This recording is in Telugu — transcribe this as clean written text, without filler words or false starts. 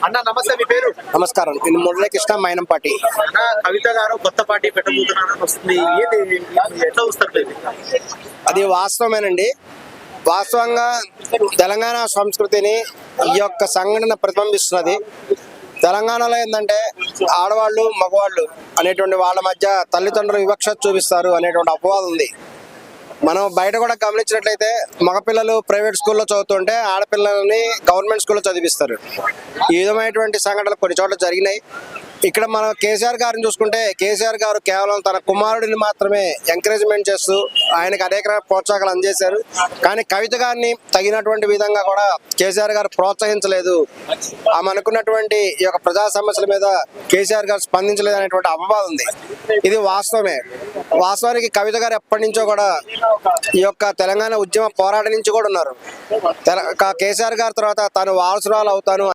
అన్న నమస్తే, మీ పేరు? నమస్కారం, నేను మురళీకృష్ణ మైనంపాటి. కవిత గారు కొత్త పార్టీ పెట్టబోతున్నారని వస్తుంది, ఎట్లా చూస్తారు మీరు? అది వాస్తవమేనండి. వాస్తవంగా తెలంగాణ సంస్కృతిని ఈ యొక్క సంఘటన ప్రతిబింబిస్తున్నది. తెలంగాణలో ఏంటంటే ఆడవాళ్ళు మగవాళ్ళు అనేటువంటి వాళ్ళ మధ్య తల్లిదండ్రులు వివక్ష చూపిస్తారు అనేటువంటి అపవాదం ఉంది. మనం బయట కూడా గమనించినట్లయితే మగపిల్లలు ప్రైవేట్ స్కూల్లో చదువుతుంటే ఆడపిల్లలని గవర్నమెంట్ స్కూల్లో చదివిస్తారు. ఈ విధమైనటువంటి సంఘటనలు కొన్ని చోట్ల జరిగినాయి. ఇక్కడ మనం కేసీఆర్ గారిని చూసుకుంటే కేసీఆర్ గారు కేవలం తన కుమారుడిని మాత్రమే ఎంకరేజ్మెంట్ చేస్తూ ఆయనకు అనేక ప్రోత్సాహాలు అందజేశారు. కానీ కవిత గారిని తగినటువంటి విధంగా కూడా కేసీఆర్ గారు ప్రోత్సహించలేదు. ఆమె అనుకున్నటువంటి ఈ యొక్క ప్రజా సమస్యల మీద కేసీఆర్ గారు స్పందించలేదు అనేటువంటి అపవాదం ఉంది. ఇది వాస్తవమే. వాస్తవానికి కవిత గారు ఎప్పటి నుంచో కూడా ఈ యొక్క తెలంగాణ ఉద్యమ పోరాటం నుంచి కూడా ఉన్నారు. కేసీఆర్ గారి తర్వాత తాను వారసురాలు అవుతాను